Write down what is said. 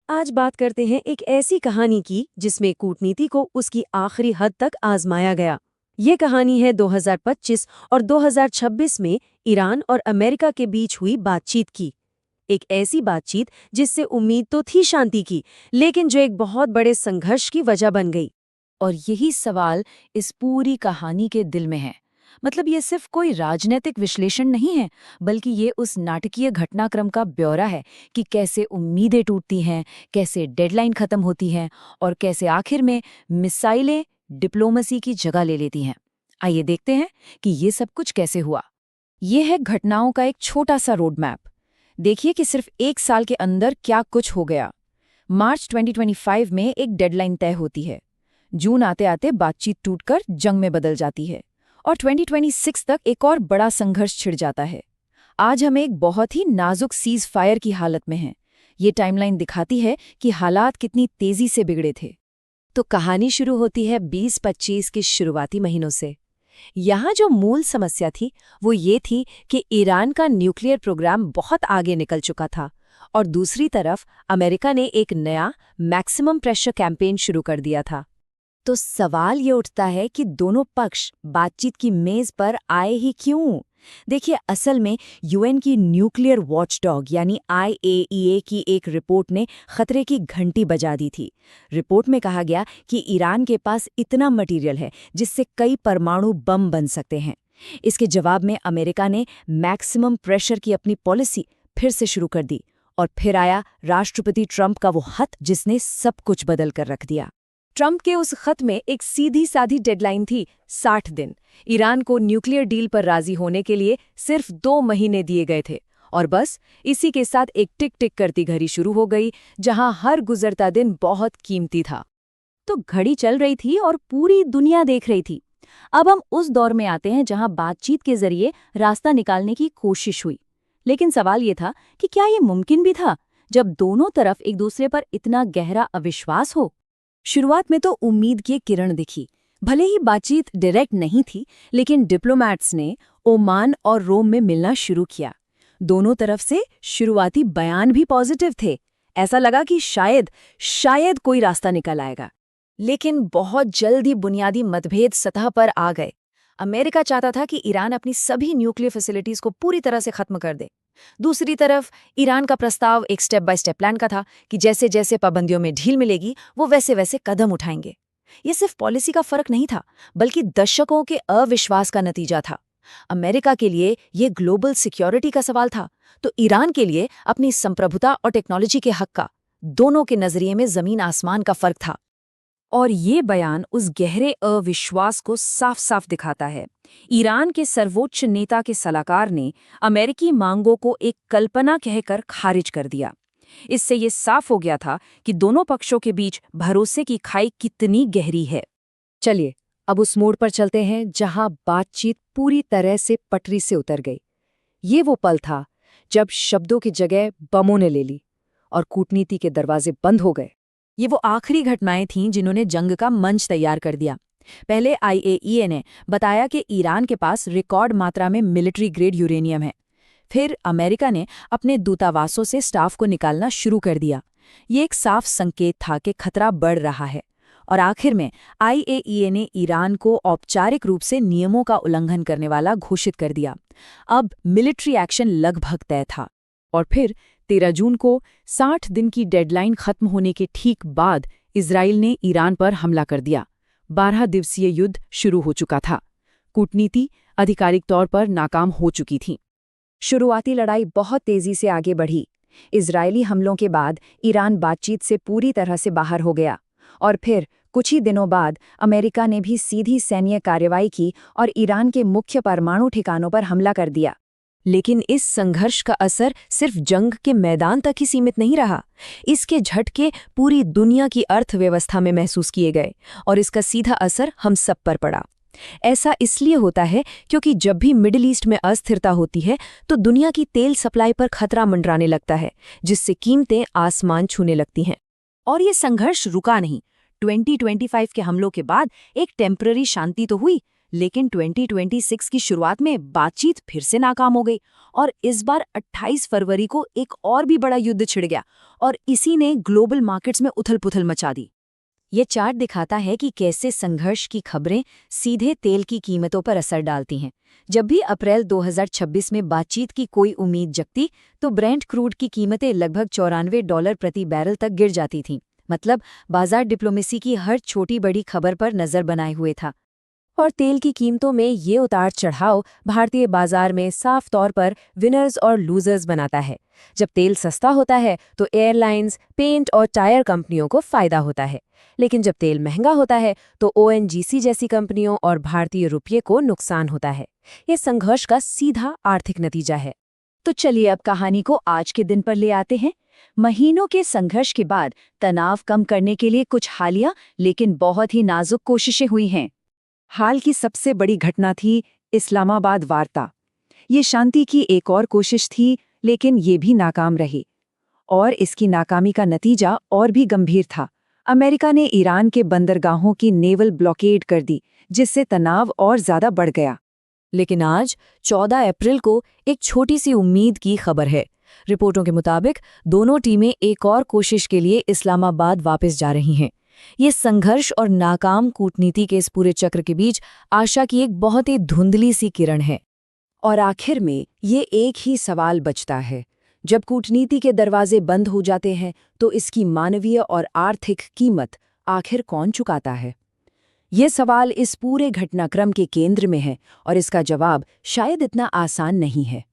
आज बात करते हैं एक ऐसी कहानी की जिसमें कूटनीति को उसकी आखिरी हद तक आजमाया गया। ये कहानी है 2025 और 2026 में ईरान और अमेरिका के बीच हुई बातचीत की। एक ऐसी बातचीत जिससे उम्मीद तो थी शांति की, लेकिन जो एक बहुत बड़े संघर्ष की वजह बन गई। और यही सवाल इस पूरी कहानी के दिल में है। मतलब ये सिर्फ कोई राजनीतिक विश्लेषण नहीं है, बल्कि ये उस नाटकीय घटनाक्रम का ब्यौरा है कि कैसे उम्मीदें टूटती हैं, कैसे डेडलाइन खत्म होती हैं और कैसे आखिर में मिसाइलें डिप्लोमेसी की जगह ले लेती हैं। आइए देखते हैं कि ये सब कुछ कैसे हुआ। ये है घटनाओं का एक छोटा सा रोड मैप। देखिए कि सिर्फ एक साल के अंदर क्या कुछ हो गया। मार्च 2025 में एक डेडलाइन तय होती है। जून आते आते बातचीत टूटकर जंग में बदल जाती है और 2026 तक एक और बड़ा संघर्ष छिड़ जाता है। आज हम एक बहुत ही नाजुक सीज फायर की हालत में हैं। ये टाइमलाइन दिखाती है कि हालात कितनी तेजी से बिगड़े थे। तो कहानी शुरू होती है 2025 के शुरुआती महीनों से। यहाँ जो मूल समस्या थी वो ये थी कि ईरान का न्यूक्लियर प्रोग्राम बहुत आगे निकल चुका था और दूसरी तरफ अमेरिका ने एक नया मैक्सिमम प्रेशर कैंपेन शुरू कर दिया था। तो सवाल ये उठता है कि दोनों पक्ष बातचीत की मेज पर आए ही क्यों? देखिए, असल में यूएन की न्यूक्लियर वॉचडॉग यानी IAEA की एक रिपोर्ट ने खतरे की घंटी बजा दी थी। रिपोर्ट में कहा गया कि ईरान के पास इतना मटेरियल है जिससे कई परमाणु बम बन सकते हैं। इसके जवाब में अमेरिका ने मैक्सिमम प्रेशर की अपनी पॉलिसी फिर से शुरू कर दी और फिर आया राष्ट्रपति ट्रंप का वो खत जिसने सब कुछ बदल कर रख दिया। ट्रंप के उस खत में एक सीधी साधी डेडलाइन थी, 60 दिन। ईरान को न्यूक्लियर डील पर राजी होने के लिए सिर्फ 2 महीने दिए गए थे और बस इसी के साथ एक टिक टिक करती घड़ी शुरू हो गई, जहां हर गुजरता दिन बहुत कीमती था। तो घड़ी चल रही थी और पूरी दुनिया देख रही थी। अब हम उस दौर में आते हैं जहां बातचीत के जरिए रास्ता निकालने की कोशिश हुई। लेकिन सवाल ये था कि क्या ये मुमकिन भी था जब दोनों तरफ एक दूसरे पर इतना गहरा अविश्वास हो। शुरुआत में तो उम्मीद की किरण दिखी। भले ही बातचीत डायरेक्ट नहीं थी, लेकिन डिप्लोमैट्स ने ओमान और रोम में मिलना शुरू किया। दोनों तरफ से शुरुआती बयान भी पॉजिटिव थे। ऐसा लगा कि शायद कोई रास्ता निकल आएगा। लेकिन बहुत जल्द ही बुनियादी मतभेद सतह पर आ गए। अमेरिका चाहता था कि ईरान अपनी सभी न्यूक्लियर फैसिलिटीज को पूरी तरह से खत्म कर दे। दूसरी तरफ ईरान का प्रस्ताव एक स्टेप बाय स्टेप प्लान का था कि जैसे जैसे पाबंदियों में ढील मिलेगी वो वैसे वैसे कदम उठाएंगे। ये सिर्फ पॉलिसी का फर्क नहीं था, बल्कि दशकों के अविश्वास का नतीजा था। अमेरिका के लिए ये ग्लोबल सिक्योरिटी का सवाल था, तो ईरान के लिए अपनी संप्रभुता और टेक्नोलॉजी के हक का। दोनों के नजरिए में जमीन आसमान का फर्क था। और ये बयान उस गहरे अविश्वास को साफ साफ दिखाता है। ईरान के सर्वोच्च नेता के सलाहकार ने अमेरिकी मांगों को एक कल्पना कहकर खारिज कर दिया। इससे ये साफ हो गया था कि दोनों पक्षों के बीच भरोसे की खाई कितनी गहरी है। चलिए अब उस मोड़ पर चलते हैं जहां बातचीत पूरी तरह से पटरी से उतर गई। ये वो पल था जब शब्दों की जगह बमों ने ले ली और कूटनीति के दरवाजे बंद हो गए। ये वो आखिरी घटनाएं थीं जिन्होंने जंग का मंच तैयार कर दिया। पहले IAEA ने बताया कि ईरान के पास रिकॉर्ड मात्रा में मिलिट्री ग्रेड यूरेनियम है। फिर अमेरिका ने अपने दूतावासों से स्टाफ को निकालना शुरू कर दिया। ये एक साफ संकेत था कि खतरा बढ़ रहा है। और आखिर में IAEA ने ईरान को औपचारिक रूप से नियमों का उल्लंघन करने वाला घोषित कर दिया। अब मिलिट्री एक्शन लगभग तय था। और फिर 13 जून को 60 दिन की डेडलाइन खत्म होने के ठीक बाद इजराइल ने ईरान पर हमला कर दिया। 12 दिवसीय युद्ध शुरू हो चुका था। कूटनीति आधिकारिक तौर पर नाकाम हो चुकी थी। शुरुआती लड़ाई बहुत तेजी से आगे बढ़ी। इजरायली हमलों के बाद ईरान बातचीत से पूरी तरह से बाहर हो गया और फिर कुछ ही दिनों बाद अमेरिका ने भी सीधी सैन्य कार्रवाई की और ईरान के मुख्य परमाणु ठिकानों पर हमला कर दिया। लेकिन इस संघर्ष का असर सिर्फ जंग के मैदान तक ही सीमित नहीं रहा। इसके झटके पूरी दुनिया की अर्थव्यवस्था में महसूस किए गए और इसका सीधा असर हम सब पर पड़ा। ऐसा इसलिए होता है क्योंकि जब भी मिडिल ईस्ट में अस्थिरता होती है तो दुनिया की तेल सप्लाई पर खतरा मंडराने लगता है, जिससे कीमतें आसमान छूने लगती हैं। और ये संघर्ष रुका नहीं। 2025 के हमलों के बाद एक टेम्पररी शांति तो हुई, लेकिन 2026 की शुरुआत में बातचीत फिर से नाकाम हो गई और इस बार 28 फरवरी को एक और भी बड़ा युद्ध छिड़ गया और इसी ने ग्लोबल मार्केट्स में उथल-पुथल मचा दी। ये चार्ट दिखाता है कि कैसे संघर्ष की खबरें सीधे तेल की कीमतों पर असर डालती हैं। जब भी अप्रैल 2026 में बातचीत की कोई उम्मीद जगती तो ब्रेंट क्रूड की कीमतें लगभग $94 प्रति बैरल तक गिर जाती थीं। मतलब बाजार डिप्लोमेसी की हर छोटी बड़ी खबर पर नजर बनाए हुए था। और तेल की कीमतों में ये उतार चढ़ाव भारतीय बाजार में साफ तौर पर विनर्स और लूजर्स बनाता है। जब तेल सस्ता होता है तो एयरलाइंस, पेंट और टायर कंपनियों को फायदा होता है, लेकिन जब तेल महंगा होता है तो ओएनजीसी जैसी कंपनियों और भारतीय रुपये को नुकसान होता है। ये संघर्ष का सीधा आर्थिक नतीजा है। तो चलिए अब कहानी को आज के दिन पर ले आते हैं। महीनों के संघर्ष के बाद तनाव कम करने के लिए कुछ हालिया लेकिन बहुत ही नाजुक कोशिशें हुई हैं। हाल की सबसे बड़ी घटना थी इस्लामाबाद वार्ता। ये शांति की एक और कोशिश थी, लेकिन ये भी नाकाम रही। और इसकी नाकामी का नतीजा और भी गंभीर था। अमेरिका ने ईरान के बंदरगाहों की नेवल ब्लॉकेड कर दी, जिससे तनाव और ज्यादा बढ़ गया। लेकिन आज 14 अप्रैल को एक छोटी सी उम्मीद की खबर है। रिपोर्टों के मुताबिक दोनों टीमें एक और कोशिश के लिए इस्लामाबाद वापस जा रही हैं। ये संघर्ष और नाकाम कूटनीति के इस पूरे चक्र के बीच आशा की एक बहुत ही धुंधली सी किरण है। और आखिर में ये एक ही सवाल बचता है, जब कूटनीति के दरवाजे बंद हो जाते हैं तो इसकी मानवीय और आर्थिक कीमत आखिर कौन चुकाता है? ये सवाल इस पूरे घटनाक्रम के केंद्र में है और इसका जवाब शायद इतना आसान नहीं है।